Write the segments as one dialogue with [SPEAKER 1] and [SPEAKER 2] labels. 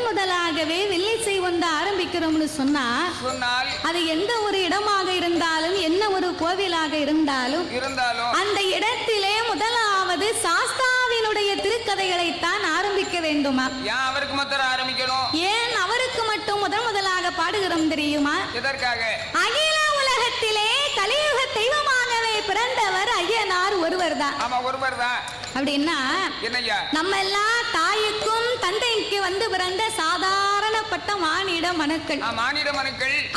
[SPEAKER 1] முதலாகவே வில்லிசை ஒன்று ஆரம்பிக்கிறோம்னு சொன்னால் அது எந்த ஒரு இடமாக இருந்தாலும் என்ன ஒரு கோவிலாக இருந்தாலும் அந்த இடத்திலே முதலாவது சாஸ்தாவினுடைய திருக்கதைகளைத்தான் ஆரம்பிக்க வேண்டுமா?
[SPEAKER 2] அவருக்கு மட்டும் ஆரம்பிக்கணும்.
[SPEAKER 1] ஏன் அவருக்கு மட்டும் முதலாக பாடுகிறோம் தெரியுமா?
[SPEAKER 2] எதற்காக?
[SPEAKER 1] அகில உலகத்திலே கலியுக தெய்வமாகவே பிறந்தவர் ஐயனார் ஒருவர் தான்.
[SPEAKER 2] ஆமா, ஒருவர் தான்.
[SPEAKER 1] அப்படின்னா நம்ம எல்லாம் தாய்க்கும் தந்தைக்கு வந்து பிறந்த சாதாரணப்பட்ட மானிட மனுக்கள்.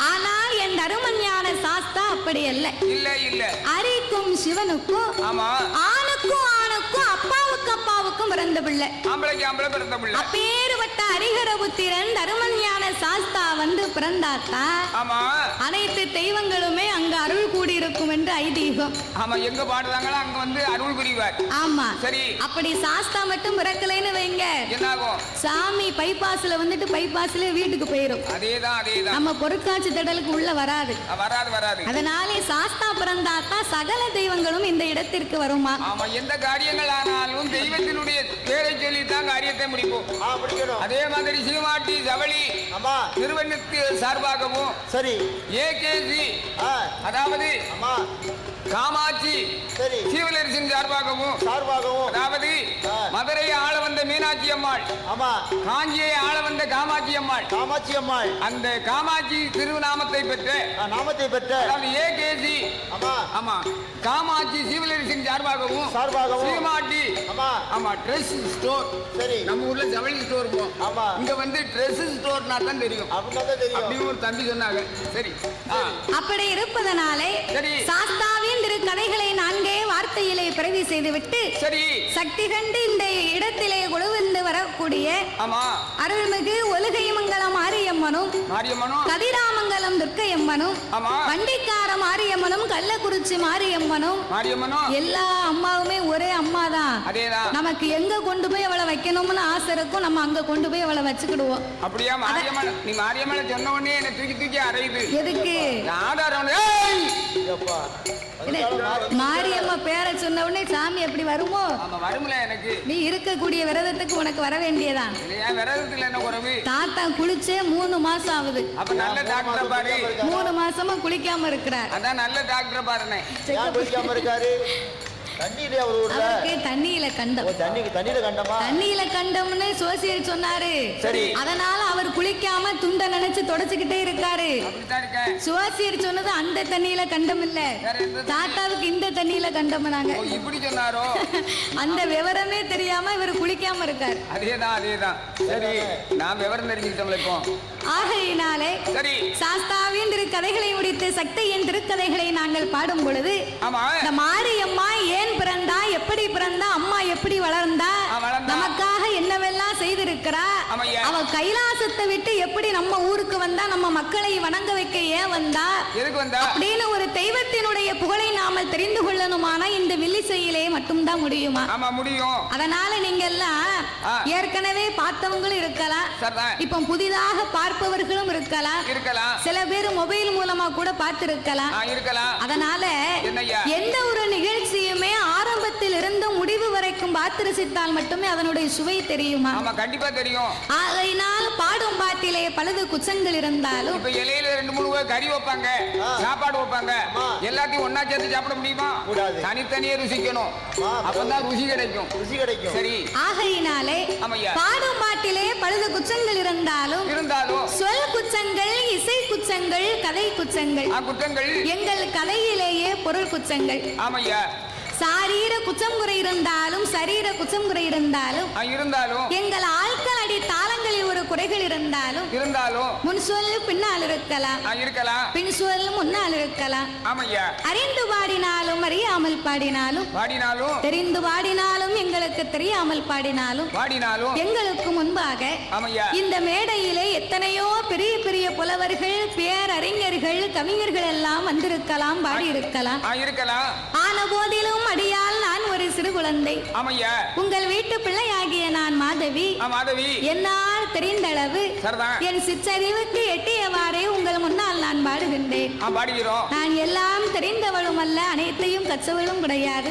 [SPEAKER 1] ஆனால் என் தருமஞான சாஸ்தா அப்படி அல்ல. இல்ல அரிக்கும் சிவனுக்கும் ஆணுக்கும் அப்பாவுக்கும் பிறந்த பிள்ளை. அப்பேறுபட்ட ஹரிஹரபுத்திரன் தருமஞான சாஸ்தா வந்து பிறந்தாத்தா அனைத்து தெய்வங்களுமே அங்க அருள் கூடியிருக்கும் என்று ஐதீகம்.
[SPEAKER 2] எங்க பாடுறாங்களோ அங்க வந்து அருள் புரிவார்.
[SPEAKER 1] ஆமா, சரி. அப்படி சாஸ்தா மட்டும் பிறக்கலைன்னு வைங்க, சாமி பைபாஸ்ல வந்துட்டு பைபாஸ்ல வீட்டுக்கு போயிரும். அதேதான் நம்ம பொருட்காட்சி திடலுக்கு உள்ள வராது. அதனாலே சாஸ்தா பிறந்தாத்தான் சகல தெய்வங்களும் இந்த இடத்திற்கு வருமா?
[SPEAKER 2] எந்த காரியங்கள் ஆனாலும் தெய்வத்தினுடைய பேரை சொல்லி தான் காரியத்தை முடிப்போம். அதே மாதிரி சீமாட்டி ஜவளி திருவண்ணத்து சார்பாகவும் சரி, ஏகேசி அதாவது காமாட்சி சீவலரிசின் சார்பாகவும் அதாவது மதுரை ஆள வந்த மீனாட்சி அம்மாள், காஞ்சியை ஆள வந்த காமாட்சி அம்மாள் அந்த காமாட்சி திருநாமத்தை பெற்ற ஏகேசி காமாட்சி சீவலரிசின் சார்பாகவும் சீமாட்டி ட்ரெஸ் ஸ்டோர். சரி, நம்ம ஊர்ல ஜவுளி ஸ்டோர் இங்க வந்து ட்ரெஸ் ஸ்டோர்னா தான் தெரியும் அப்படின்னு ஒரு தம்பி சொன்னாங்க. சரி,
[SPEAKER 1] அப்படி இருப்பதனாலே சாஸ்தாவின் கதைகளை நான்கே வார்த்தையிலே பிரதி செய்துவிட்டு சரி சக்தி கண்டு இந்த இடத்திலே கொழுவிந்து வரக்கூடிய அருள்மிகு ஒலுகைமங்கலம் மாரியம்மனும் கதிராமங்கலம் துர்க்கையம்மனும் வண்டிக்கார மாரியம்மனும் கள்ளக்குறிச்சி மாரியம்மனும் எல்லா அம்மாவுமே ஒரே அம்மா தான். நமக்கு எங்க கொண்டு போய் அவளை வைக்கணும்னு ஆசை இருக்கும், நம்ம அங்க கொண்டு போய் அவளை வச்சுக்கிடுவோம்.
[SPEAKER 2] அப்படியா? நீ மாரியம்மனை சொன்ன உடனே என்ன தூக்கி அறையுது.
[SPEAKER 1] எதுக்கு? மாரியம்மா பேரை சொன்ன உடனே சாமி எப்படி வருமோ?
[SPEAKER 2] எனக்கு
[SPEAKER 1] நீ இருக்கக்கூடிய விரதத்துக்கு உனக்கு வர வேண்டியதான். தாத்தா குளிச்சே 3 மாசம் ஆகுது. 3 மாசமா குளிக்காம இருக்கிறார்.
[SPEAKER 2] அதான் நல்ல டாக்டர் பாருங்க.
[SPEAKER 1] தண்ணியில கண்டம்னு சோசியர் சொன்னாரு. அதனால அவர் குளிக்காம துண்ட நினைச்சு தொடச்சுக்கிட்டே இருக்காரு. சோசியர் சொன்னது அந்த தண்ணியில கண்டம் இல்ல, தாத்தாவுக்கு இந்த தண்ணியில கண்டம். அந்த விவரமே தெரியாம இவர் குளிக்காம இருக்காரு. ஆகையினாலே சாஸ்தாவின் திருக்கதைகளை முடித்து சக்தியின் திருக்கதைகளை நாங்கள் பாடும் பொழுது மாரியம்மா ஏன் பிறந்தா, எப்படி பிறந்தா, அம்மா எப்படி வளர்ந்தா, நமக்காக என்னவெல்லாம் செய்திருக்கிறா, அவ கைலாசத்தை விட்டு எப்படி நம்ம ஊருக்கு வந்தா, நம்ம மக்களை வணங்க வைக்க ஏன் வந்தா அப்படின்னு ஒரு தெய்வத்தினுடைய புகழை நாம தெரிந்து கொள்ளணுமானா இந்த வில்லிசையிலே மட்டும்தான் முடியுமா? அதனால நீங்க எல்லாம் ஏற்கனவே பார்த்தவங்களும் இருக்கலாம், இப்ப புதிதாக பார்ப்பவர்களும் இருக்கலாம், சில பேர் மொபைல் மூலமா கூட பார்த்திருக்கலாம். அதனால எந்த ஒரு நிகழ்ச்சியுமே ஆரம்பத்தில் இருந்து முடிவு வரைக்கும் பார்த்து ரசித்தால் மட்டுமே அதனுடைய சுவை தெரியுமா?
[SPEAKER 2] கண்டிப்பா தெரியும்.
[SPEAKER 1] ஆகையினால் பாடும் பாட்டிலே பலது குச்சங்கள் இருந்தாலும்
[SPEAKER 2] இப்ப இலையில 2-3 கறி வைப்பாங்க, சாப்பாடு வைப்பாங்க, எல்லாத்தையும் ஒன்னா சேர்த்து சாப்பிட முடியுமா? தனித்தனியே ருசிக்கணும், அப்பதான் ருசி கிடைக்கும். சரி,
[SPEAKER 1] ஆகையினாலே பாடும் பாட்டிலே பலது குச்சங்கள் இருந்தாலும் சொல் குச்சங்கள், இசை குச்சங்கள், கதை குச்சங்கள், எங்கள் கதையிலேயே பொருள் குச்சங்கள். சாரீர குச்சம் குறை இருந்தாலும் சரீர குச்சம் குறை இருந்தாலும் எங்கள் ஆட்கள் அடி தாளங்களில் ஒரு குறைகள் இருந்தாலும் முன் சொல் பின்னால் இருக்கலாம், பின் சொல் முன்னால் இருக்கலாம். அறிந்து பாடினாலும் அறியாமல் பாடினாலும் தெரிந்து பாடினாலும் எங்களுக்கு தெரியாமல் பாடினாலும் எங்களுக்கு முன்பாக இந்த மேடையிலே எத்தனையோ பெரிய பெரிய புலவர்கள், பேரறிஞர்கள், கவிஞர்கள் எல்லாம் வந்திருக்கலாம், பாடி இருக்கலாம். ஆன போதிலும் அடியால் நான் ஒரு சிறு குழந்தை.
[SPEAKER 2] ஆமையா.
[SPEAKER 1] உங்கள் வீட்டு பிள்ளையாகிய நான் மாதவி.
[SPEAKER 2] மாதவி.
[SPEAKER 1] என்னால் தெரிந்தளவு என் சிற்றறிவுக்கு எட்டியவாறே உங்கள் முன்னால் நான் பாடுகின்றேன்.
[SPEAKER 2] பாடுகிறோம்.
[SPEAKER 1] நான் எல்லாம் தெரிந்தவளும் அல்ல, அனைத்தையும் கற்றவளும் கிடையாது.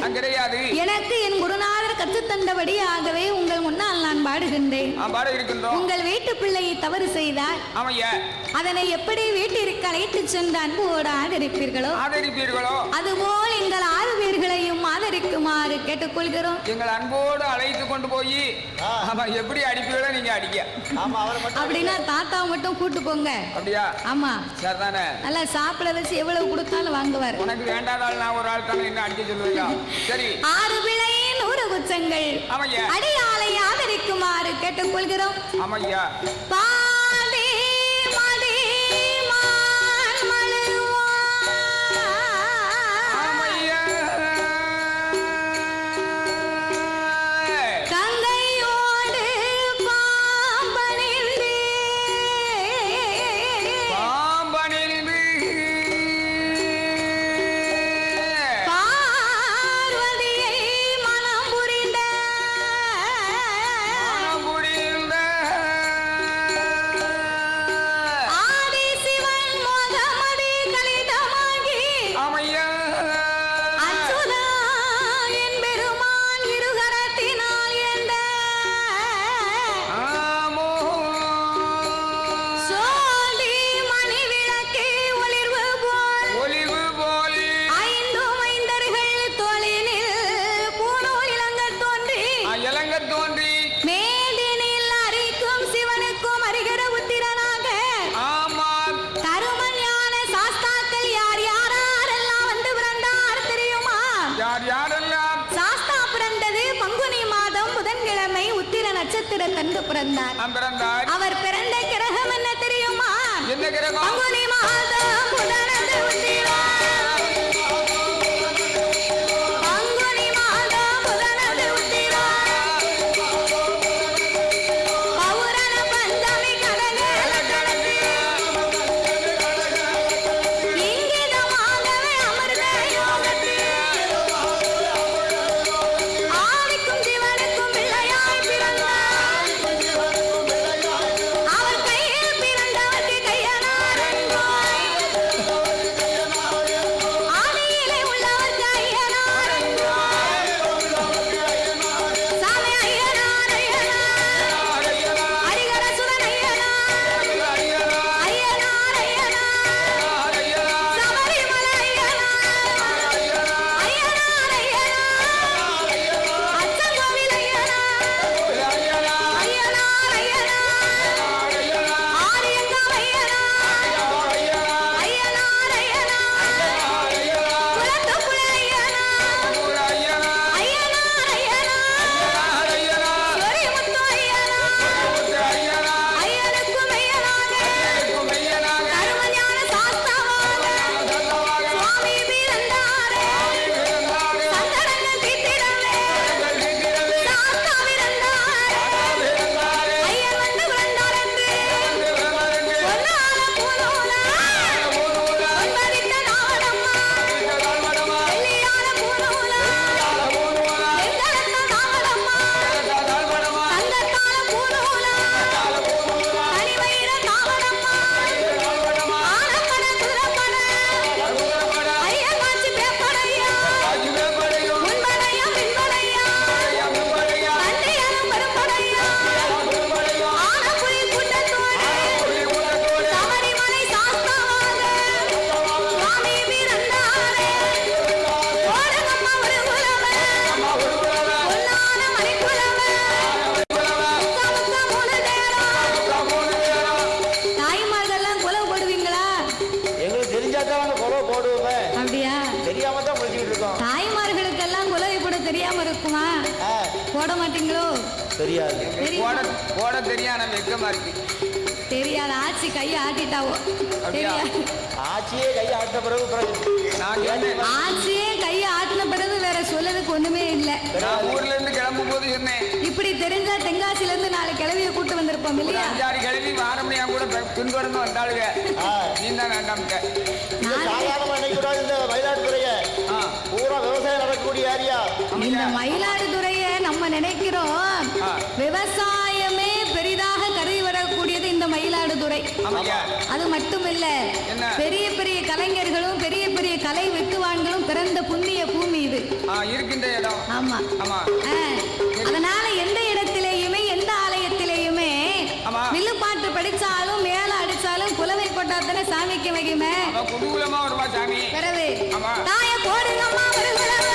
[SPEAKER 1] எனக்கு என் குருநாதர் கற்றுத்தந்தபடியாகவே உங்கள் முன்னால் நான் பாடுகின்றேன். உங்கள் வீட்டு பிள்ளையை தவறு செய்தார், அதனை எப்படி வீட்டிற்கு அழைத்து சென்று அன்போடு ஆதரிப்பீர்களோ அதுபோல் எங்கள் 6 பேர்களையும் ஆதரிக்குமாறு கேட்டுக்கொள்கிறோம்.
[SPEAKER 2] எங்கள் அன்போடு அழைத்து கொண்டு போய் எப்படி அடிப்பீங்களோ நீங்க அடிக்க.
[SPEAKER 1] அப்படின்னா தாத்தா மட்டும் கூட்டு போங்க.
[SPEAKER 2] அப்படியா?
[SPEAKER 1] ஆமா.
[SPEAKER 2] சரிதானே.
[SPEAKER 1] நல்லா சாப்பிட வச்சு எவ்வளவு கொடுத்தாலும் வாங்குவார்.
[SPEAKER 2] உனக்கு வேண்டாத ஆள் நான் ஒரு ஆள் தானே என்ன அடிக்க சொல்லுவீங்க. சரி.
[SPEAKER 1] 6 பிள்ளையின் 100 குச்சங்கள் அடியாலை ஆதரிக்குமாறு கேட்டுக்கொள்கிறோம்.
[SPEAKER 2] ஆமையா.
[SPEAKER 1] பாதி மதி மான் மழுவா.
[SPEAKER 2] ஆமையா.
[SPEAKER 1] கங்கையோடு பாம்பனிந்து பார்வதியை மனம் புரிந்த ஆதிசிவன் மோகமதி கலிதமாகி அச்சுதா என் பெருமான் இருகரத்தினால் என்ற சோதி மணி விளக்கே ஒளிர்வு போல் 5 மைந்தர்கள் தோளினில் பூநூல் இலங்கத் தோன்றி மேதினில் அரிக்கும் சிவனுக்கும் அரிகர உத்திரனாக தருமன் ஞான சாஸ்தாக்கள் யாரெல்லாம் வந்து பிறந்தார் தெரியுமா? சாஸ்தா பிறந்தது பங்குனி மாதம் புதன்கிழமை உத்திர நட்சத்திரத்தன்று பிறந்தார். அவர் பிறந்த கிரகம் என்ன தெரியுமா? பங்குனி மாதம் புதனது உத்திரம். பங்குனி மாதம் புதனது உத்திரம். பௌரண பஞ்சமி கடகலக்கணக்கு. இங்கிதமாகவே அமிர்த யோகத்தில் ஆதிக்கும் சிவனுக்கும் பிள்ளையாய் பிறந்தார். அவர் கையில் பிறந்தவர்க்கு கையனார் என்பாய். ஆதியிலே உள்ளவர்க்கு ஐயனார் என்பாய். சாமி ஐயனார் ஹரிகர சுரன் ஐயனார் சபரிமலை ஐயனார் அச்சங்கோவில் ஐயனார் ஆரியங்காம் ஐயனார் குலத்தொப்புள ஐயனார் சொரிமுத்து ஐயனுக்கும் ஐயனாக தருமஞான சாஸ்தாவாக சுவாமி பிறந்தாரே. சங்கடங்கள் தீர்த்திடவே சாஸ்தா பிறந்தாரே. ஐயன் வந்து பிறந்தார் என்று பொன்னான பூநூல பொன்பதித்த நாவடம்மா. வெள்ளியான பூநூல வெண்கலத்த நாவடம்மா. தங்கத்தான பூநூல தனிவயிர நாவடம்மா. ஆனப்பட குதிரப்பட ஐயன் வாச்சி பேப்படையா. முன்படையா பின்படையா தண்டையாலும் பெரும்படையா. ஆனப்புலி கூட்டத்தோடு சபரிமலை சாஸ்தாவாக சுவாமி பிறந்தாரே. ஓடுங்கம்மா ஒரு குலவே பொன்னான மணிக்குலவே முக்க மூணு தேரம். தாய்மார்கள்லாம் குலவு போடுவீங்களா?
[SPEAKER 3] எங்களுக்கு தெரிஞ்சாதான் அந்த குலவை போடுவோமே,
[SPEAKER 1] அப்படியா?
[SPEAKER 3] தெரியாம தான் முடிச்சுக்கிட்டு இருக்கோம்.
[SPEAKER 1] தாய்மார்களுக்கெல்லாம் குலவை போட தெரியாம இருக்குமா? போட மாட்டீங்களோ?
[SPEAKER 3] தெரியாது.
[SPEAKER 2] போட தெரியாம வெக்கமா இருக்கு.
[SPEAKER 1] தெரியாது. ஆட்சி கையை ஆட்டிட்டாவோ தெரியாது.
[SPEAKER 3] ஆட்சியே கையை ஆட்ட பிறகு
[SPEAKER 1] ஆட்சியே கையை ஆட்டின பிறகு வேற சொல்லதுக்கு ஒண்ணுமே இல்லை.
[SPEAKER 2] நான் ஊர்ல இருந்து கிளம்பும் போது சொன்னேன்,
[SPEAKER 1] இப்படி தெரிஞ்சா தென்காசில இருந்து 4 கிழவிய கூட்டு வந்திருப்போம் இல்லையா?
[SPEAKER 2] 5-6 கிழவி வாரமணியா கூட பின்தொடர்ந்து வந்தாளுங்க. நீ தான் வேண்டாம்.
[SPEAKER 3] சாதாரணமா நினைக்க கூடாது. இந்த மயிலாடுதுறைய பூரா விவசாயம் நடக்கும் இருக்கக்கூடிய ஏரியா
[SPEAKER 1] இந்த மயிலாடுதுறைய நம்ம நினைக்கிறோம் விவசாயமே பெரிதாக கருதி வரக்கூடியது இந்த மயிலாடுதுறை. அது மட்டுமில்ல, பெரிய பெரிய கலைஞர்களும் பெரிய பெரிய கலை வித்துவான்களும் பிறந்த புண்ணிய பூமி இது
[SPEAKER 2] இருக்கின்ற இடம்.
[SPEAKER 1] ஆமா. அதனால எந்த இடத்திலேயுமே எந்த ஆலயத்திலேயுமே வில்லுப்பாட்டு படிச்சாலும் மேல அடிச்சாலும் குலவை போட்டாத்தானே சாமிக்கு மகிமை.
[SPEAKER 2] குதூகலமா வருமா சாமி?
[SPEAKER 1] பிறகு தாய போடுங்கம்மா வருகுலவ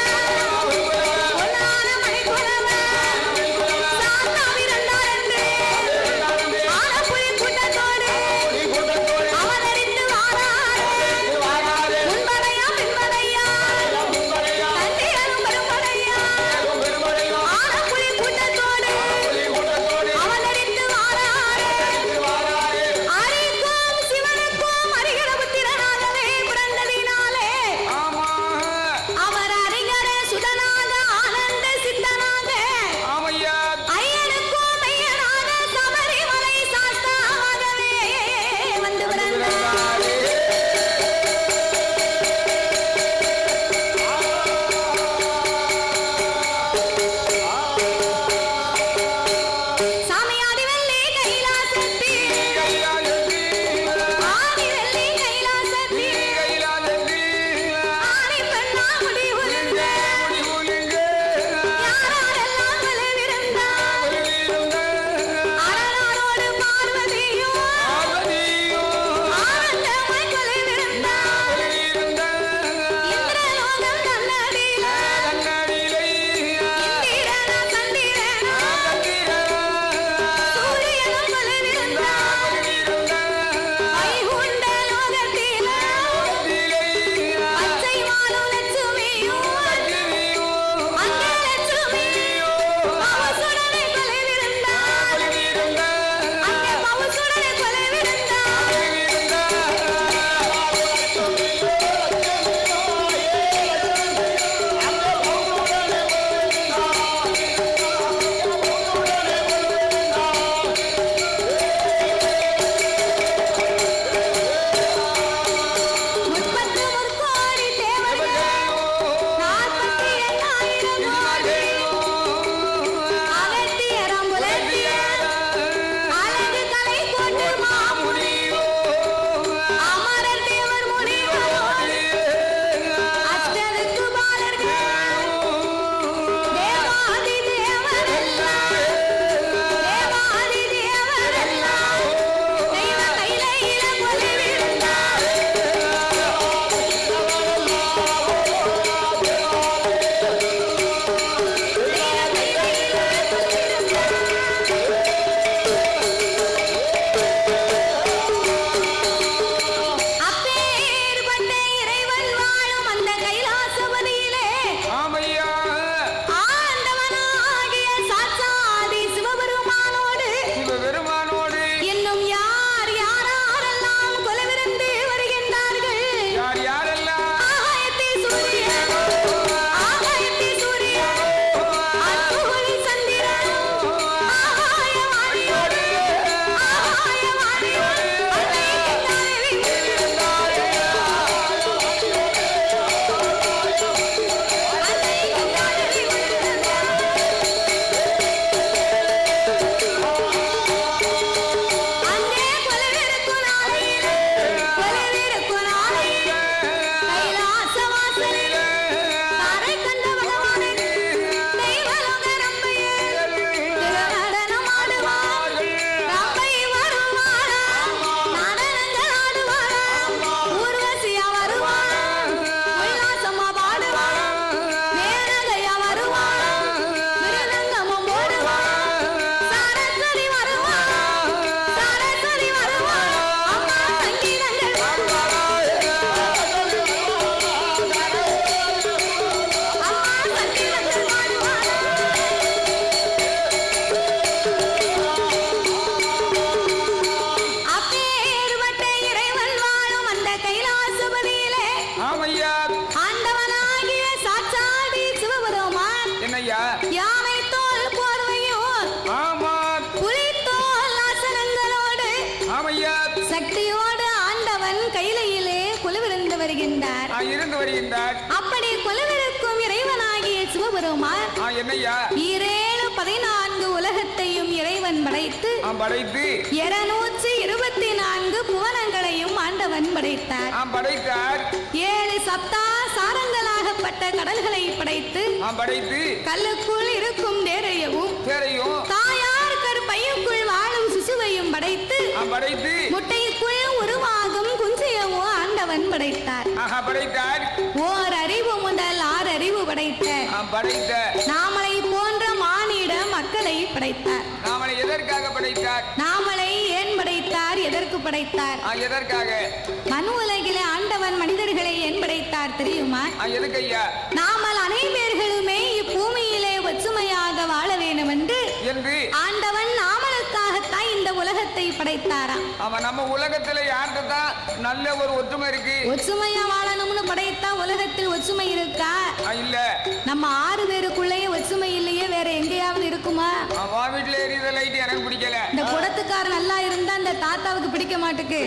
[SPEAKER 2] இருந்து வருகின்றார்.
[SPEAKER 1] அப்படி குலவிருக்கும் இறைவனாகிய சிவபெருமான்
[SPEAKER 2] என்னையா
[SPEAKER 1] 714 உலகத்தையும் இறைவன் படைத்து 224 புவனங்களையும் ஆண்டவன் படைத்தார். 7 சப்தா சாரங்களாகப்பட்ட கடல்களை படைத்து கல்லுக்குள் இருக்கும் தேரையவும் தாயார் கற்பையுக்குள் வாழும் சிசுவையும் படைத்து முட்டைக்குள் உருவாகும் குஞ்சியவும் ஆண்டவன் படைத்தார். ஓர் அறிவு முதல் 6 அறிவு படைத்த நாமளை போன்ற மானிட மக்களை படைத்தார். நாமளை ஏன் படைத்தார்? எதற்கு படைத்தார்? மனு உலகிலே ஆண்டவன் மனிதர்களை ஏன் படைத்தார் தெரியுமா? நாமல் அனைவர்களுமே இப்பூமியிலே ஒற்றுமையாக வாழ வேண்டும் என்று ஆண்டவன் நாமளுக்காகத்தான் இந்த உலகத்தை படைத்தாராம்.
[SPEAKER 2] நம்ம உலகத்துல யார்தான் நல்ல ஒரு ஒற்றுமை இருக்கு?
[SPEAKER 1] ஒற்றுமையா வாழணும்னு படைத்தா உலகத்தில் ஒற்றுமை இருக்கா? இல்ல. நம்ம 6 பேருக்குள்ளேயே ஒற்றுமை இல்லையே, வேற எங்கேயாவது இருக்குமா?
[SPEAKER 2] வீட்டுல எரியுத லைட் எனக்கு பிடிக்கல.
[SPEAKER 1] இந்த குடத்துக்கார நல்லா இருந்தா இந்த தாத்தாவுக்கு பிடிக்க மாட்டுக்கு,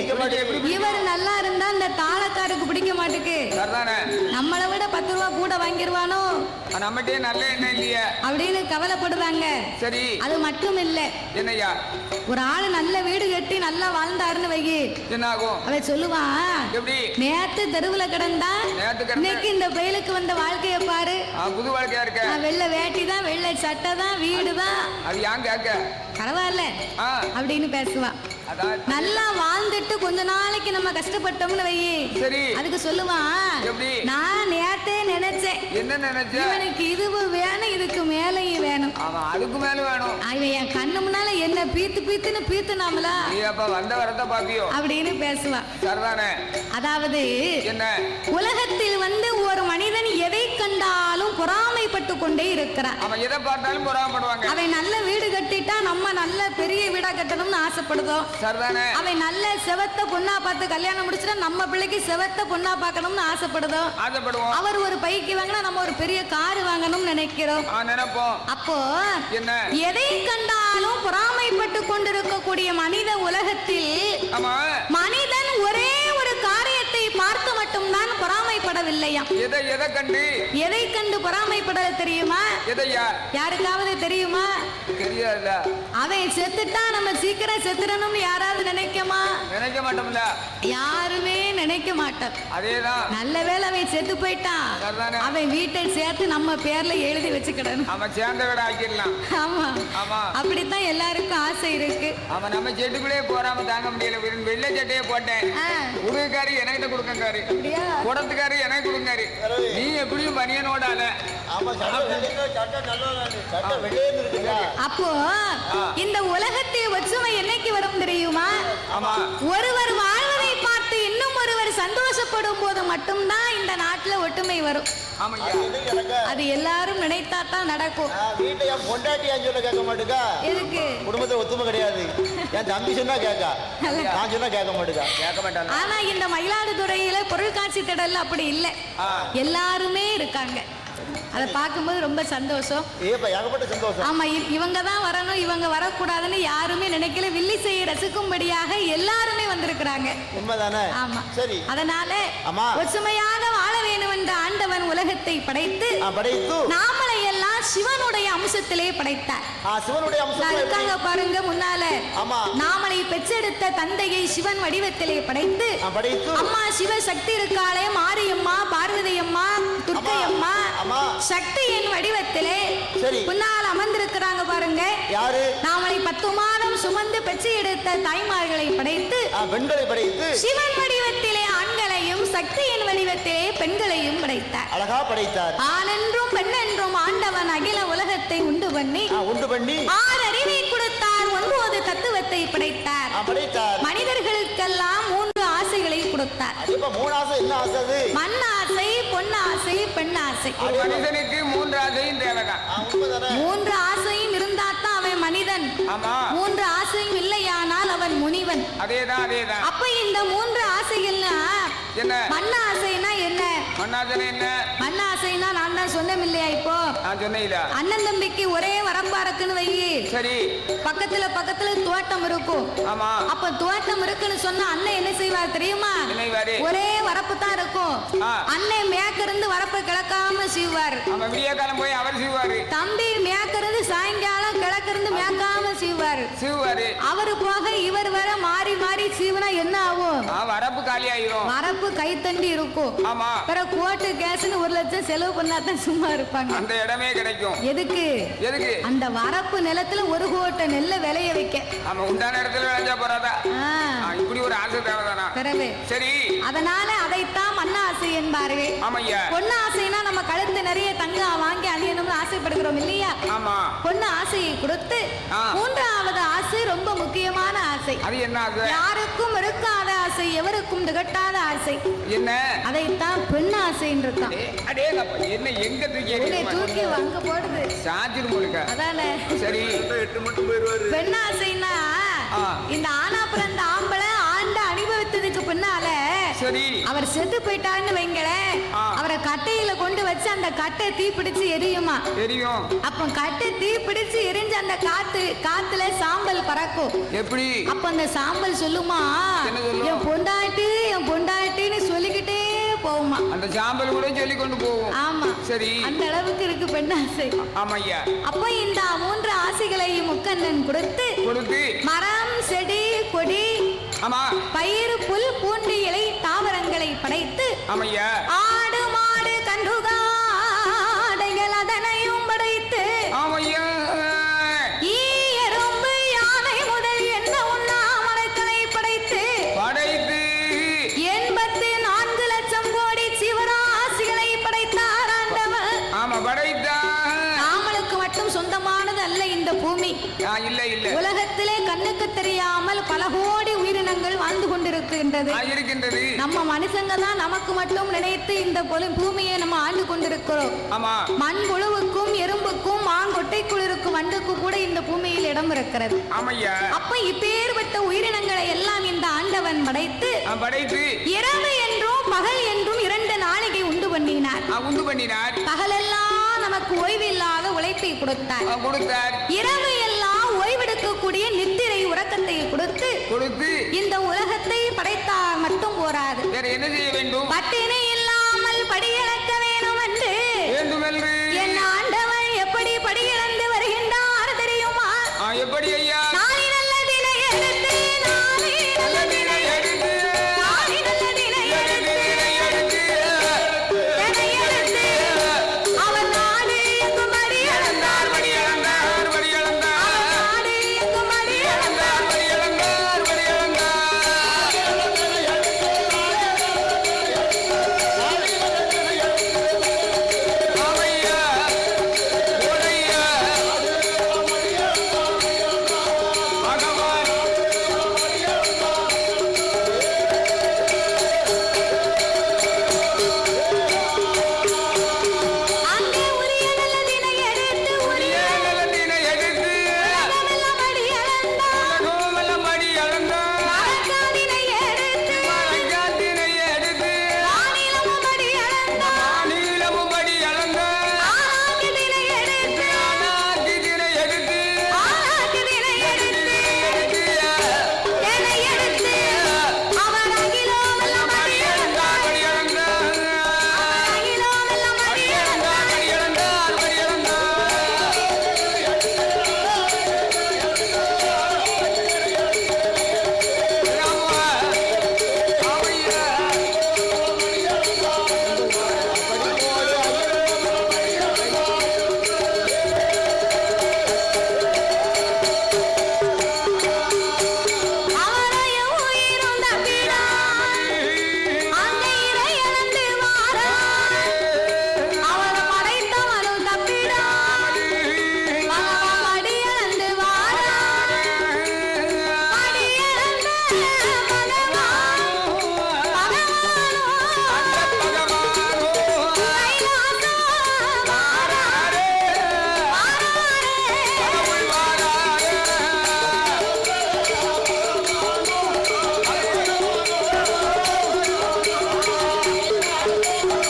[SPEAKER 1] இவர் நல்லா இருந்தா இந்த தாளக்காருக்கு பிடிக்க மாட்டுக்கு. நம்மளை விட 10 ரூபா கூட வாங்கிடுவானோ,
[SPEAKER 2] நம்மகிட்டே நல்ல எண்ணம் இல்லையா
[SPEAKER 1] அப்படின்னு கவலைப்படுவாங்க. சரி, அது மட்டும் இல்ல. என்னையா, ஒரு ஆளு நல்ல வீடு கட்டி நல்லா வாழ்ந்தாருன்னு வை, என்ன ஆகும்? அவன் சொல்லுவான், நேத்து தெருவுல கிடந்தா இன்னைக்கு இந்த பெயிலுக்கு வந்த வாழ்க்கைய பாரு, புது வாழ்க்கையா இருக்க. வெள்ளை வேட்டி தான், வெள்ளை சட்டை தான், வீடு தான், அது ஏன் கேட்க பரவாயில்ல அப்படின்னு பேசுவான். நல்லா வாழ்ந்துட்டு கொஞ்ச நாளைக்கு நம்ம கஷ்டப்பட்டோம்னு வை, அதுக்கு சொல்லுவான், நான் நேத்தே நினைச்சேன், என்ன நினைச்சேன்? இவனுக்கு இதுவும் வேணும், இதுக்கு மேலையும் வேணும், அதுக்கு மேல வேணும். அவன் என் கண்ணு முன்னால என்ன பீத்து பீத்துன்னு பீத்துனாமலா வந்த வரத பாப்பியோ அப்படின்னு பேசுவான். அதாவது உலகத்தில் ஒரு மனிதன் எதை கண்டாலும் பொறாமைப்பட்டு கொண்டே இருக்கிறான்.
[SPEAKER 2] அவன் எதை பார்த்தாலும் பொறாமைப்படுவாங்க.
[SPEAKER 1] அவன் நல்ல வீடு கட்டிட்டா நம்ம நல்ல பெரிய வீடா கட்டணும்னு ஆசைப்படுதோம். அவன் நல்ல செவத்த பொண்ணா பார்த்து கல்யாணம் முடிச்சுட்டா நம்ம பிள்ளைக்கு செவத்த பொண்ணா பார்க்கணும்னு ஆசைப்படுதோம். அவர் ஒரு பைக்கு வாங்கினா நம்ம ஒரு பெரிய கார் வாங்கணும்னு நினைக்கிறோம். அப்போ எதை கண்டாலும் பொறாமைப்பட்டு கொண்டிருக்கக்கூடிய மனித உலகத்தில் மனிதன் ஒரே ஒரு காரியத்தை பார்த்து மட்டும்தான் பொறாமைப்படவில்லையா? எதை கண்டு பொறாமைப்பட தெரியுமா? யாருக்காவது தெரியுமா? அவன் செத்துட்டா நம்ம சீக்கிரம் செத்துறணும்னு யாராவது நினைக்கமா? நினைக்க மாட்டோம்ல, யாருமே நினைக்க மாட்டோம். அதேதான், நல்ல வேளை அவன் செத்து போயிட்டான், அவன் வீட்டை சேர்த்து நம்ம பேர்ல எழுதி வச்சுக்கிடணும், அவன் சேர்ந்த விட ஆக்கிடலாம். ஆமா ஆமா, அப்படித்தான் எல்லாருக்கும் ஆசை இருக்கு. அவன் நம்ம செட்டுக்குள்ளே போறாம தாங்க முடியல, வெள்ளை சட்டையே போட்டேன், உடுக்காரி என்கிட்ட கொடுக்காரு, குடத்துக்காரு எனக்கு கொடுங்காரு, நீ எப்படியும் பனியனோட அப்போ இந்த உலகத்தில் ஒற்றுமை என்னைக்கு வரும் தெரியுமா? ஒருவர் வாழ்வதை பார்த்து இன்னும் ஒருவர் சந்தோஷப்படும் போது மட்டும்தான் இந்த நாட்டுல ஒற்றுமை வரும். அது எல்லாரும் நினைத்தா தான் நடக்கும். எதுக்கு? குடும்பத்துல ஒத்துமை கிடையாது. என் தம்பி சொன்னா கேட்க, நான் சொன்னா கேட்க மாட்டேங்க, கேட்க மாட்டாங்க. ஆனா இந்த மயிலாடுதுறையில பொருட்காட்சி திடல்ல அப்படி இல்லை, எல்லாருமே இருக்காங்க. அதை பார்க்கும்போது ரொம்ப சந்தோஷம். ஆமா, இவங்க தான் வரணும், இவங்க வரக்கூடாதுன்னு யாருமே நினைக்கல. வில்லிசையை ரசிக்கும்படியாக எல்லாருமே வந்திருக்கிறாங்க. ஆமா, அதனால ஒற்றுமையாக வாழ வேண்டும் என்ற ஆண்டவன் உலகத்தை படைத்து நாமளை எல்லாம் சிவனுடைய அம்சத்திலே படைத்தார். இருக்காங்க பாருங்க முன்னால, நாமளை பெற்றெடுத்த தந்தையை சிவன் வடிவத்திலே படைத்து அம்மா சிவசக்தி இருக்காளே, மாரியம்மா, பார்வதி அம்மா, துர்க்கை அம்மா, சக்தியின் வடிவத்திலே முன்னால் அமர்ந்திருக்கிறாங்க பாருங்க. யாரு? நாமளை 10 மாதம் சுமந்து பெற்று எடுத்த தாய்மார்களை படைத்து பெண்களை படைத்து சிவன் வடிவத்திலே ஆண்களையும் சக்தியின் வடிவத்திலே பெண்களையும் படைத்தார். அழகா படைத்தார். ஆண் என்றும் பெண் என்றும் ஆண்டவன் அகில உலகத்தை உண்டு பண்ணி 6 அறிவை கொடுத்தார், 9 தத்துவத்தை படைத்தார். மனிதர்களுக்கெல்லாம் 3 ஆசைகளை கொடுத்தார். மண் ஆசை, பொன் ஆசை, பெண் ஆசை.
[SPEAKER 2] மனிதனுக்கு 3 ஆசையும் தேவைதான்.
[SPEAKER 1] 3 ஆசையும் இருந்தாத்தான் அவன் மனிதன். 3 ஆசையும் இல்லையானால் அவன் முனிவன். அதேதான். அப்ப இந்த 3 ஆசைகள்னா மண் ஆசைனா என்ன?
[SPEAKER 2] மண்ணாசனை என்ன?
[SPEAKER 1] மண்ணாசைன்னா நான் தான் சொன்னேன் இல்லையா இப்போ
[SPEAKER 2] நான் சொன்னேன்.
[SPEAKER 1] அண்ணன் தம்பிக்கு ஒரே வரம்பா இருக்குன்னு வை.
[SPEAKER 2] சரி.
[SPEAKER 1] பக்கத்துல பக்கத்துல தோட்டம் இருக்கும்.
[SPEAKER 2] ஆமா.
[SPEAKER 1] அப்ப தோட்டம் இருக்குன்னு சொன்னா அண்ணன் என்ன செய்வார் தெரியுமா? ஒரே வரப்பு தான் இருக்கும். அண்ணன் மேக்கிருந்து வரப்பை கிழக்காம செய்வார்.
[SPEAKER 2] விடிய காலம் போய் அவர் செய்வாரு.
[SPEAKER 1] தம்பி மேக்கிருந்து சாயங்காலம் கிழக்கிருந்து மேக்காம செய்வார். அவரு போக இவர் வர மாறி மாறி சீவனா என்ன ஆகும்?
[SPEAKER 2] வரப்பு காலி ஆயிரும்.
[SPEAKER 1] வரப்பு கைத்தண்டி இருக்கும்.
[SPEAKER 2] ஆமா.
[SPEAKER 1] பிற கோட்டு கேஸ்னு 1 லட்சம் செலவு பண்ணாதான் சும்மா இருப்பாங்க.
[SPEAKER 2] அந்த இடமே கிடைக்கும்.
[SPEAKER 1] எதுக்கு? அந்த வரப்பு நிலத்துல 1 கோட்டை நெல்ல விளைய வைக்க.
[SPEAKER 2] ஆமா, உண்டான இடத்துல விளைஞ்சா போறாதா? இப்படி ஒரு ஆசை தேவைதானா? சரி.
[SPEAKER 1] அதனால அதைத்தான் மண்ணாசை என்பார்கள்.
[SPEAKER 2] ஆமையா.
[SPEAKER 1] பொண்ணு ஆசைனா நம்ம கழுத்து நிறைய தங்கம் வாங்கி அணியணும்னு ஆசைப்படுகிறோம் இல்லையா?
[SPEAKER 2] ஆமா.
[SPEAKER 1] பொண்ணு ஆசையை கொடுத்து 3வது ஆசை ரொம்ப முக்கியமான ஆசை.
[SPEAKER 2] அது என்ன ஆசை?
[SPEAKER 1] யாருக்கும் இருக்காத ஆசை, எவருக்கும் திகட்டாத ஆசை.
[SPEAKER 2] என்ன?
[SPEAKER 1] அதைத்தான் பெண் ஆசைன்னு இருக்கான்.
[SPEAKER 2] என்ன எங்க தூக்கி
[SPEAKER 1] அங்க போடுது
[SPEAKER 2] சாஞ்சிரும் முழுக்க.
[SPEAKER 1] அதானே.
[SPEAKER 2] சரி.
[SPEAKER 1] பெண் ஆசைன்னா இந்த ஆனா பிறந்த ஆம்பளை ஆண்ட அனுபவித்ததுக்கு பின்னால
[SPEAKER 2] சரி
[SPEAKER 1] அவர் செத்து போயிட்டாருன்னு வைங்களேன், அவரை கட்டையில கொண்டு வச்சு அந்த கட்டை தீ பிடிச்சு எரியுமா?
[SPEAKER 2] எரியும்.
[SPEAKER 1] அப்ப கட்டை தீ பிடிச்சு எரிஞ்ச அந்த காத்துல சாம்பல் பறக்கும்.
[SPEAKER 2] எப்படி?
[SPEAKER 1] அப்ப அந்த சாம்பல் சொல்லுமா, என் பொண்டாட்டின்னு சொல்லிக்கிட்டே போகுமா.
[SPEAKER 2] அந்த சாம்பல் கூட சொல்லி கொண்டு போகும்.
[SPEAKER 1] ஆமா.
[SPEAKER 2] சரி.
[SPEAKER 1] அந்த அளவுக்கு இருக்கு பெண் ஆசை.
[SPEAKER 2] ஆமாய்யா.
[SPEAKER 1] அப்ப இந்த 3 ஆசைகளையும் முக்கண்ணன் கொடுத்து மரம் செடி கொடி
[SPEAKER 2] ஆமா
[SPEAKER 1] பயிர் புல் பூண்டு இலை தாவரங்களை படைத்து
[SPEAKER 2] ஆமையா
[SPEAKER 1] ஆடு மாடு கன்றுகாடைகள் அதனையும் படைத்து
[SPEAKER 2] ஆமையா
[SPEAKER 1] எறும்பு யானை முதல் என்ன உண்ணா மரங்களை படைத்து 84 லட்சம் கோடி சிவராசிகளை படைத்தார் ஆண்டவர்.
[SPEAKER 2] ஆமா படைத்தார்.
[SPEAKER 1] நாமளுக்கு மட்டும் சொந்தமானது அல்ல இந்த பூமி.
[SPEAKER 2] இல்ல இல்ல.
[SPEAKER 1] உலகத்திலே கண்ணுக்கு தெரியாமல் பல கோடி உயிரினங்கள் வாழ்ந்து கொண்டிருக்கின்றது. நம்ம மனுஷங்க தான் நமக்கு மட்டும் நினைத்து இந்த பூமியை நம்ம ஆண்டு கொண்டிருக்கிறோம். மண் புழுவுக்கும் எறும்புக்கும் மாங்கொட்டைக்குள் இருக்கும் வண்டுக்கு கூட இந்த பூமியில் இடம் இருக்கிறது. அப்ப இப்பேற்பட்ட உயிரினங்களை எல்லாம் இந்த ஆண்டவன் படைத்து இரவு என்றும் பகல் என்றும் 2 நாளிகை உண்டு பண்ணினார். பகலெல்லாம் நமக்கு ஓய்வில்லாத உழைப்பை கொடுத்தார். இரவு எல்லாம் ஓய்வெடுக்கக்கூடிய நித்திரை உறக்கத்தை கொடுத்து இந்த உலகத்தை படைத்தார் மட்டும் போராது.
[SPEAKER 2] என்ன செய்ய வேண்டும்?
[SPEAKER 1] பட்டினி இல்லாமல் படியிழக்க வேணும் என்று என் ஆண்டவன் எப்படி படியிழந்து வருகின்றார் தெரியுமா?
[SPEAKER 2] எப்படி ஐயா?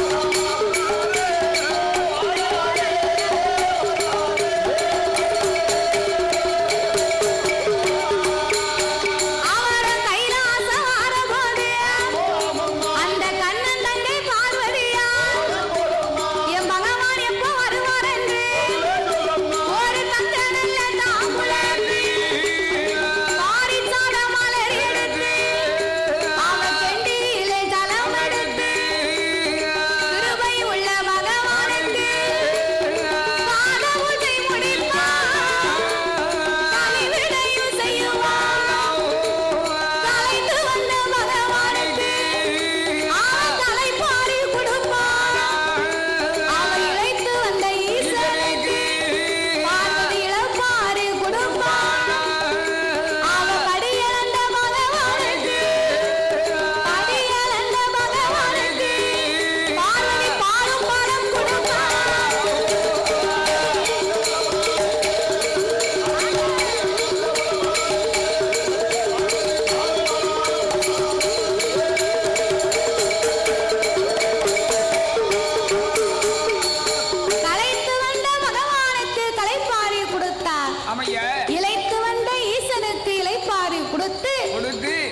[SPEAKER 2] Oh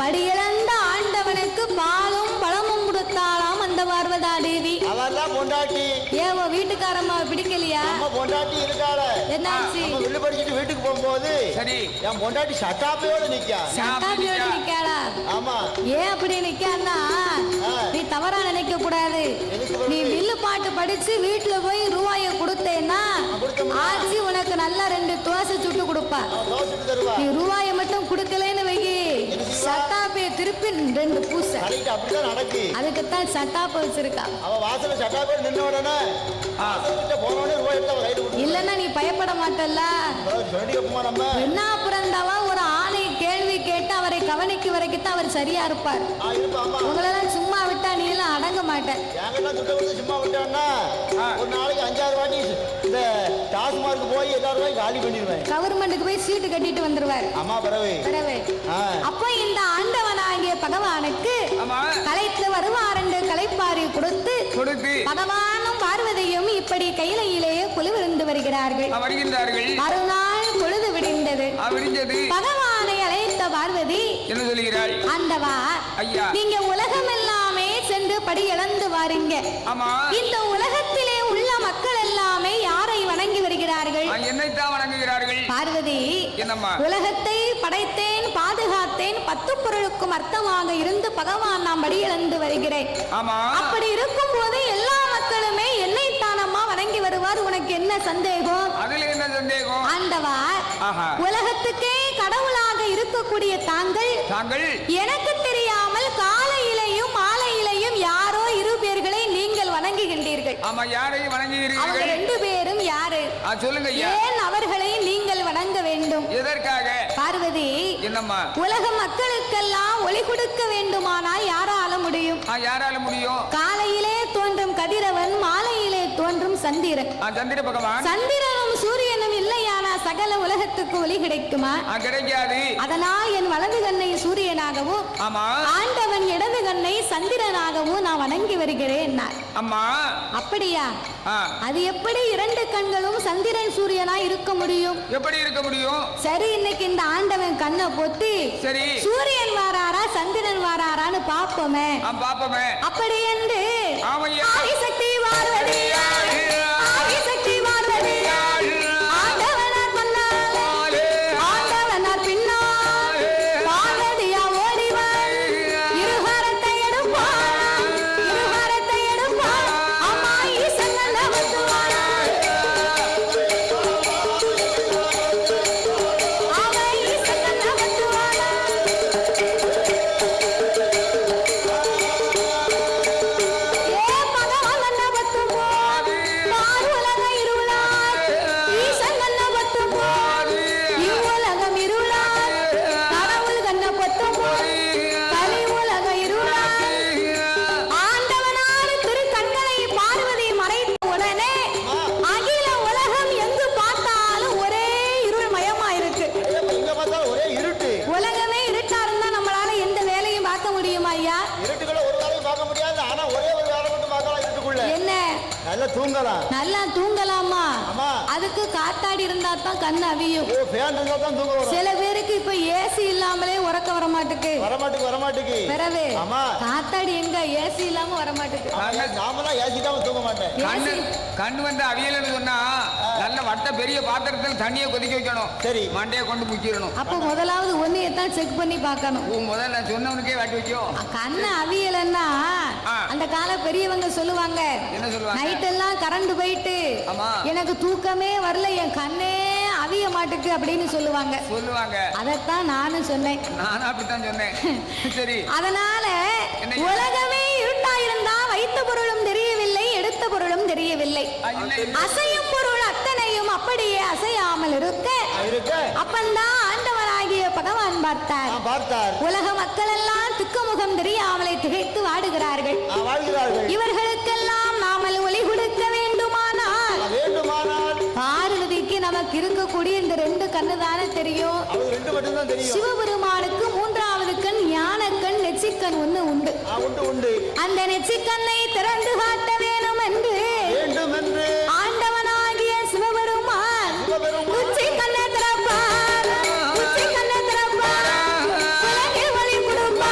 [SPEAKER 1] படியிழந்த ஆண்டவனுக்கு பாலும் பழமும் கொடுத்தாளாம் அந்த பார்வதா தேவி.
[SPEAKER 3] அவெல்லாம் பொண்டாட்டி
[SPEAKER 1] ஏவோ வீட்டுக்காரம்மா பிடிக்கலையா?
[SPEAKER 3] நம்ம பொண்டாட்டி இருக்காள.
[SPEAKER 1] என்னாச்சு?
[SPEAKER 3] நம்ம வில்லு படிச்சுட்டு வீட்டுக்கு போகும்போது
[SPEAKER 2] சரி
[SPEAKER 3] என் பொண்டாட்டி சட்டாப்பையோட நிக்கா.
[SPEAKER 1] சட்டாப்பியோட நிக்காளா?
[SPEAKER 3] ஆமா.
[SPEAKER 1] ஏன் அப்படி நிக்கான்னா, நீ தவறா நினைக்க கூடாது. நீ வில்லு பாட்டு படிச்சு வீட்டுல போய் ரூபாய கொடுத்தேன்னா ஆச்சி உனக்கு நல்லா 2 தோசை சுட்டு கொடுப்பா. நீ ரூபாய மட்டும் கொடுக்கலன்னு வைக்கி சட்டாப்பைய திருப்பி 2 பூசை.
[SPEAKER 3] அப்படிதான் நடக்கு.
[SPEAKER 1] அதுக்குத்தான் சட்டாப்ப வச்சிருக்கா.
[SPEAKER 3] அவ வாசல சட்டாப்பை நின்ன உடனே போனோடனே ரூபாய் எடுத்து கையில கொடுத்து.
[SPEAKER 1] இல்லன்னா நீ பயப்பட மாட்டல்ல. என்ன பிறந்தவா ஒரு ஆணை கேள்வி கேட்டு அவரை கவனிக்க வரைக்கும் அவர் சரியா இருப்பார். உங்களெல்லாம் சும்மா விட்டா நீ எல்லாம் அடங்க மாட்டேன்.
[SPEAKER 3] சும்மா விட்டான்னா ஒரு நாளைக்கு 5-6 வாட்டி இந்த டாஸ்மார்க் போய் எல்லாரும் ரூபாய் காலி பண்ணிடுவேன்.
[SPEAKER 1] கவர்மெண்ட்டுக்கு போய் சீட்டு கட்டிட்டு வந்துருவார்.
[SPEAKER 3] ஆமா பரவே.
[SPEAKER 1] அப்போ இந்த ஆண்டவனாகிய பகவானுக்கு கலைத்து வருவார் என்று கலைப்பாரி கொடுத்து பகவானும் பார்வதியும் இப்படி கையிலேயே குழுவிருந்து வருகிறார்கள். மறுநாள் பொழுது விடிந்தது. பகவானை அழைத்த பார்வதி
[SPEAKER 2] என்ன சொல்கிறாள்?
[SPEAKER 1] ஆண்டவா, நீங்க உலகம் எல்லாமே சென்று படி இழந்து வாருங்க. இந்த உலகத்திலே உள்ள மக்கள் எல்லாமே யாரை வணங்கி வருகிறார்கள்?
[SPEAKER 2] என்னைத்தான் வணங்குகிறார்கள்.
[SPEAKER 1] பார்வதி, உலகத்தை படைத்தேன், பாதுகாத்தேன், 10 பொருளுக்கும் அர்த்தமாக இருந்து பகவான் நாம் படி இழந்து வருகிறேன். அப்படி இருக்கும் போது எல்லா மக்களுமே என்னைத்தானம்மா வணங்கி வருவார். உனக்கு என்ன சந்தேகம்?
[SPEAKER 2] அதுல என்ன சந்தேகம்?
[SPEAKER 1] ஆண்டவா, உலகத்துக்கே கடவுளாக இருக்கக்கூடிய தாங்கள் எனக்கு தெரியாமல் காலையிலையும் மாலையிலையும் யாரோ 2 பேர்களை நீங்கள் வணங்குகின்றீர்கள்.
[SPEAKER 2] ஆமா, யாரையும் வணங்குகிறீர்கள்?
[SPEAKER 1] அவங்க 2 பேரும் யாரு?
[SPEAKER 2] சொல்லுங்க.
[SPEAKER 1] ஏன் அவர்களை நீங்கள் வணங்க வேண்டும்?
[SPEAKER 2] எதற்காக?
[SPEAKER 1] பார்வதி,
[SPEAKER 2] என்னம்மா?
[SPEAKER 1] உலக மக்களுக்கெல்லாம் ஒளி கொடுக்க வேண்டுமானால் யாரால முடியும்?
[SPEAKER 2] யாரால முடியும்?
[SPEAKER 1] காலையிலே தோன்றும் கதிரவன், மாலையிலே தோன்றும் சந்திரன்.
[SPEAKER 2] சந்திர பகவான்.
[SPEAKER 1] சந்திரனும் சூரியனும் இல்லையானா சகல உலகத்துக்கு ஒளி கிடைக்குமா?
[SPEAKER 2] கிடைக்காது.
[SPEAKER 1] அதனால் என் வலது கண்ணை சூரியனாகவும் ஆண்டவன் இடது கண்ணை சந்திரனாகவும் நான் வணங்கி வருகிறேன்.
[SPEAKER 2] அம்மா,
[SPEAKER 1] அப்படியா? அது எப்படி 2 கண்களும் சந்திரன் சூரியனா இருக்க முடியும்?
[SPEAKER 2] எப்படி இருக்க முடியும்?
[SPEAKER 1] சரி, இன்னைக்கு இந்த ஆண்டவன் கண்ணை பொத்தி
[SPEAKER 2] சரி
[SPEAKER 1] சூரியன் வாராரா சந்திரன் வாராரான்னு பாப்போமே. அப்படி என்று ஆதிசக்தி பார்வதி, ஆதிசக்தி பார்வதி, ஆண்டவனார் முன்னால் ஆண்டவனார் பின்னால் பார்வதியா ஓடிவாள். இருகரத்தை எடுப்பாள், இருகரத்தை எடுப்பாள். அம்மா ஈசங்கல்ல வந்துவாள், அவ ஈசங்கல்ல வந்துவாள். ஏ பகவான் என்ன பத்துமோ பார் உலக இருளார், ஈசன் கண்ண பத்துமோ இவ்வுலகம் இருளார், கடவுள் கண்ண பத்துமோ கலி உலக இருளார். ஆண்டவனார் திரு கண்களை பார்வதி மறைத்த உடனே அகில உலகம் எங்கு பார்த்தாலும் ஒரே இருள் மயமா இருக்கு.
[SPEAKER 3] ஒரே இருட்டு.
[SPEAKER 1] உலகமே இருட்டா இருந்தா நம்மளால எந்த வேலையும் பார்க்க முடியுமா ஐயா?
[SPEAKER 3] இருட்டுக்குள்ள ஒரு வேலையும் பார்க்க முடியாது. ஆனா ஒரே ஒரு வேலை மட்டும் பார்க்கலாம் இருட்டுக்குள்ள.
[SPEAKER 1] என்ன?
[SPEAKER 3] நல்லா தூங்கலாம்.
[SPEAKER 1] நல்லா தூங்கலாமா? அதுக்கு காத்தாடி இருந்தா தான் கண் அவியும்.
[SPEAKER 3] ஃபேன் இருந்தா தான் தூங்க வரும்.
[SPEAKER 1] சில பேருக்கு இப்ப ஏசி இல்லாமலே உறக்க வர மாட்டுக்கு.
[SPEAKER 3] வரமாட்டுக்கு.
[SPEAKER 1] பிறவே காத்தாடி எங்க ஏசி இல்லாம வர மாட்டுக்கு.
[SPEAKER 3] நாமெல்லாம் ஏசி தான் தூங்க மாட்டேன்.
[SPEAKER 2] கண்ணு வந்து அவியலன்னு சொன்னா நல்ல வட்ட பெரிய பாத்திரத்தில் தண்ணியை கொதிக்க வைக்கணும். சரி, மண்டையை கொண்டு முக்கிடணும்.
[SPEAKER 1] அப்ப முதலாவது ஒன்னையத்தான் செக் பண்ணி பார்க்கணும்.
[SPEAKER 2] முதல்ல சொன்னவனுக்கே வாட்டி வைக்கும்.
[SPEAKER 1] கண்ணு அவியலன்னா அந்த கால பெரியவங்க சொல்லுவாங்க,
[SPEAKER 2] என்ன சொல்லுவாங்க?
[SPEAKER 1] நைட் எல்லாம் கரண்ட் போயிட்டு எனக்கு தூக்கமே வரல, என் கண்ணே அவிய மாட்டுக்கு அப்படின்னு சொல்லுவாங்க. அதத்தான் நானும் சொன்னேன்.
[SPEAKER 2] நானும் அப்படித்தான் சொன்னேன். சரி,
[SPEAKER 1] அதனால உலகமே இருட்டா இருந்தா வைத்த பொருளும் தெரியவில்லை, எடுத்த பொருளும் தெரியவில்லை. அசையும் பொருள் அத்தனையும் அப்படியே அசையாமல் இருக்க அப்பந்தான் ஆண்டவனாகிய பகவான் பார்த்தார். உலக மக்கள் எல்லாம் திக்குமுகம் தெரியாமலே திகைத்து வாடுகிறார்கள். இவர்களுக்கெல்லாம் நாமல் ஒளி கொடுக்க வேண்டுமானால் பார்வதிக்கு நமக்கு இருக்கக்கூடிய இந்த 2 கண்ணு தானே தெரியும். சிவபெருமானுக்கு 3வது கண் ஞான கண், நெச்சிக்கண் ஒண்ணு உண்டு. அந்த நெச்சிக்கண்ணை திறந்து காட்ட வேணும் என்று ஆண்டவனாகிய சிவபெருமான் உச்சி கண்ணை திறப்பார், உச்சி கண்ணை திறப்பார், உலகே ஒளி கொடுப்பார்.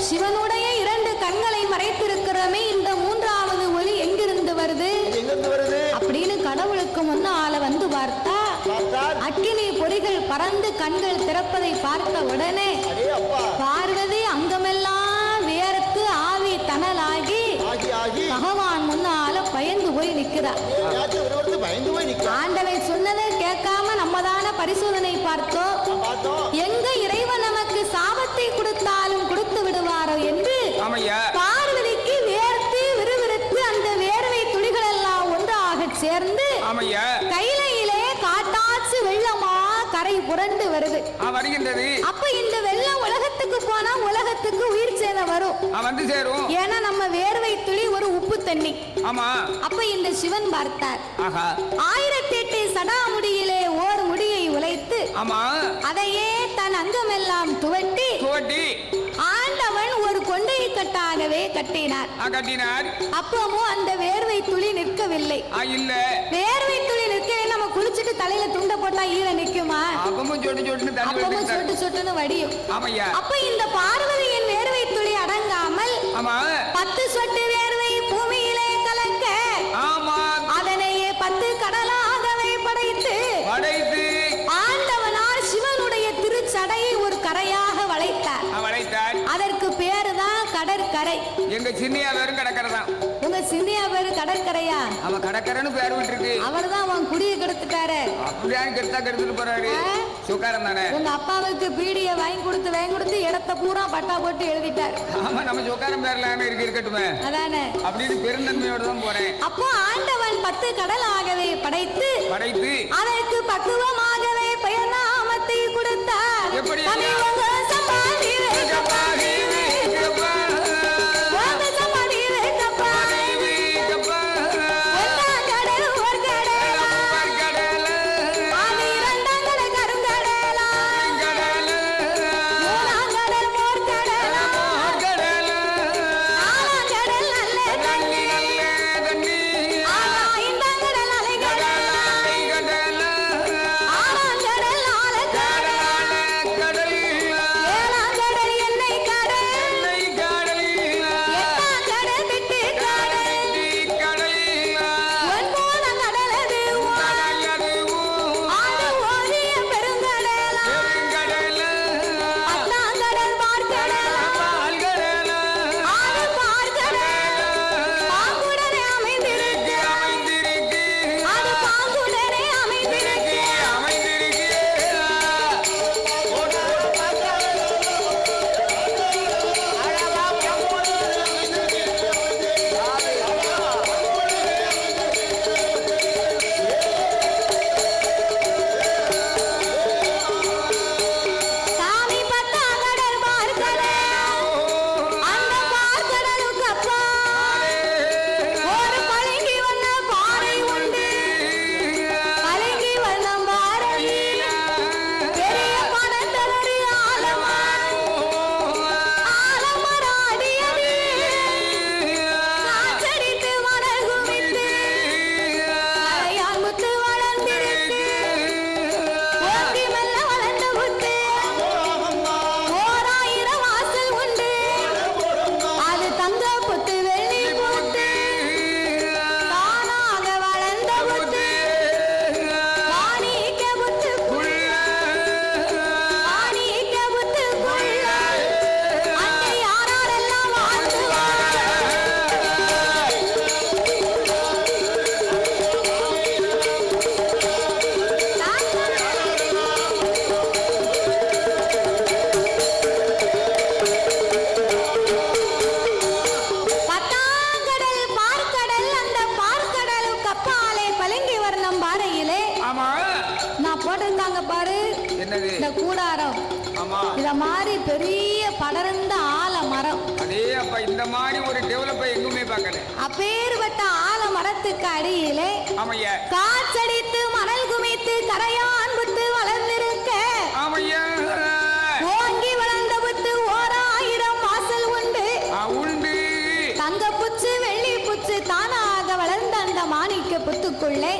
[SPEAKER 1] சிவனுடைய 2 கண்களை மறைத்திருக்கிறோமே, இந்த 3வது ஒளி எங்கிருந்து வருது அப்படின்னு கடவுளுக்கு முன்னால வந்து பார்த்தா அக்கினி பொறிகள் பறந்து கண்கள் திறப்பதை பார்த்த உடனே பார்வதி அங்கமெல்லாம் வேர்த்து ஆவி தணலாகி பகவான் முன்னால பயந்து போய் நிற்கிறார். ஆண்டவன் சொன்னதை கேட்காம நம்ம தான பரிசோதனை பார்த்தோம். எங்க இறைவன் நமக்கு சாபத்தை கொடுத்தாலும் கொடுத்து விடுவாரோ என்று பார்வதிக்கு வேர்த்து விறுவிறுத்து அந்த வேர்வை துளிகள் எல்லாம் ஒன்றாக சேர்ந்து கையிலே காட்டாச்சு வெள்ளமா கரை புரண்டு வருது. அப்ப இந்த வெள்ளம் உலகத்துக்கு போனா உலகத்துக்கு உயிர் சேதம் வரும். ஏன்னா நம்ம வேர்வை துளி ஒரு உப்பு தண்ணி. அப்ப இந்த சிவன் பார்த்தார், 1008 சடாமுடியிலே ஓர் முடியை உழைத்து அதையே தன் அங்கமெல்லாம் துவட்டி ஆண்டவன் ஒரு கொண்டை கட்டாகவே கட்டினார். அப்பவும் அந்த வேர்வை துளி நிற்கவில்லை. வேர்வை துளி நிற்கவே நம்ம குளிச்சுட்டு தலையில துண்ட போட்டா ஈர நிக்குமா? அப்பவும் சொட்டு சொட்டுன்னு வடியும். அப்ப இந்த பார்வதியின் வேர்வை துளி அடங்காமல் 10 சொட்டு வேர்வை பூமியிலே கலக்க அதனையே 10 கடலாகவே படைத்து ஆண்டவனார் சிவனுடைய திருச்சடையை ஒரு கரையாக வளைத்தார். அதற்கு பேருதான் கடற்கரை.
[SPEAKER 2] எங்க சின்னியா பேரும் கடற்கரைதான்.
[SPEAKER 1] உங்க சின்னியா பேரு கடற்கரையா?
[SPEAKER 2] அவன் கடற்கரைன்னு பேர் விட்டுருக்கு.
[SPEAKER 1] அவர் தான் அவன் குடியை கெடுத்துட்டாரு.
[SPEAKER 2] அப்படியே கெடுத்துட்டு போறாரு. சுகாரம் தானே.
[SPEAKER 1] உங்க அப்பாவுக்கு பீடியை வாங்கி கொடுத்து இடத்த பூரா பட்டா போட்டு எழுதிட்டாரு.
[SPEAKER 2] ஆமா, நம்ம சுகாரம் பேர்ல இருக்கட்டுமே
[SPEAKER 1] அதானே
[SPEAKER 2] அப்படின்னு பெருந்தன்மையோட தான் போறேன்.
[SPEAKER 1] அப்போ ஆண்டவன் 10 கடலாகவே படைத்து அதற்கு பக்குவமாகவே பெயர் நாமத்தை கொடுத்தார்.
[SPEAKER 2] எப்படி
[SPEAKER 1] இந்த கூடாரம் இத மாதிரி பெரிய படர்ந்த ஆலமரம்.
[SPEAKER 2] அதே அப்ப இந்த மாதிரி ஒரு டெவலப்பை எங்குமே பார்க்கல.
[SPEAKER 1] அப்பேற்பட்ட ஆலமரத்துக்கு அடியிலே காற்றடித்து மணல் குமித்து கரையான் புத்து வளர்ந்திருக்க ஓங்கி வளர்ந்த புத்து 1000 வாசல் உண்டு. தங்க புச்சு வெள்ளி புச்சு தானாக வளர்ந்த அந்த மாணிக்க புத்துக்குள்ளே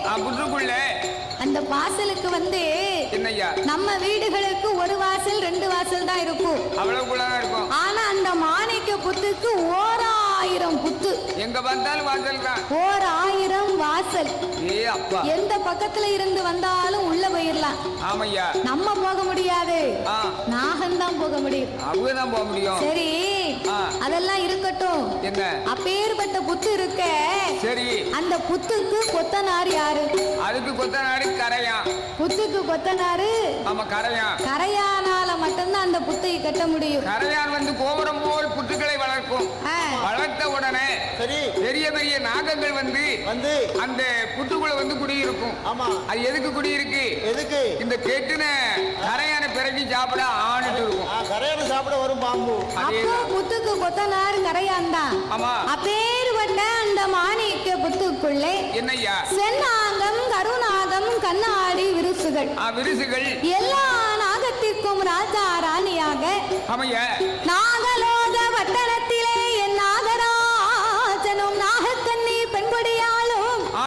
[SPEAKER 1] அந்த வாசலுக்கு வந்து
[SPEAKER 2] என்னய்யா
[SPEAKER 1] நம்ம வீடுகளுக்கு ஒரு வாசல் 2 வாசல் தான் இருக்கும்,
[SPEAKER 2] அவ்வளவுக்குள்ளதான் இருக்கும்.
[SPEAKER 1] ஆனா அந்த மாணிக்க புத்துக்கு 1000 புத்து.
[SPEAKER 2] எங்க பார்த்தாலும் வாசல் தான்.
[SPEAKER 1] 1000 வாசல்.
[SPEAKER 2] ஏ அப்பா,
[SPEAKER 1] எந்த பக்கத்துல இருந்து வந்தாலும் உள்ள போயிடலாம்.
[SPEAKER 2] ஆமையா,
[SPEAKER 1] நம்ம போக முடியாது, நாகம்தான் போக முடியும்.
[SPEAKER 2] அவங்கதான் போக முடியும்.
[SPEAKER 1] சரி, அதெல்லாம் இருக்கட்டும்.
[SPEAKER 2] என்ன
[SPEAKER 1] அப்பேற்பட்ட புத்து இருக்க,
[SPEAKER 2] சரி,
[SPEAKER 1] அந்த புத்துக்கு கொத்தனார் யாரு?
[SPEAKER 2] அதுக்கு கொத்தனாரு கரையான்.
[SPEAKER 1] புத்துக்கு கொத்தனாரு
[SPEAKER 2] ஆமா கரையான்.
[SPEAKER 1] கரையானால மட்டும்தான் அந்த புத்தை கட்ட முடியும்.
[SPEAKER 2] கரையான் வந்து கோபுரம் போல் புத்துக்களை வளர்க்கும். வளர்த்த உடனே
[SPEAKER 3] சரி
[SPEAKER 2] பெரிய பெரிய நாகங்கள் வந்து அந்த புத்துக்குள்ள வந்து குடியிருக்கும்.
[SPEAKER 3] ஆமா,
[SPEAKER 2] அது எதுக்கு குடியிருக்கு?
[SPEAKER 3] எதுக்கு?
[SPEAKER 2] இந்த கெட்டுன கரையான பிறகு சாப்பிட ஆணிட்டு இருக்கும்.
[SPEAKER 3] கரையான சாப்பிட வரும் பாம்பு.
[SPEAKER 1] அப்போ புத்துக்கு கொத்தனார் கரையான் தான்.
[SPEAKER 2] ஆமா,
[SPEAKER 1] அப்பேற்பட்ட அந்த மாணிக்க புத்துக்குள்ளே
[SPEAKER 2] என்னய்யா
[SPEAKER 1] சென்னாகம், கருநாகம், கண்ணாடி விருசுகள்,
[SPEAKER 2] விருசுகள்
[SPEAKER 1] எல்லா நாகத்திற்கும் ராஜா ராணியாக
[SPEAKER 2] ஆமையா
[SPEAKER 1] நாக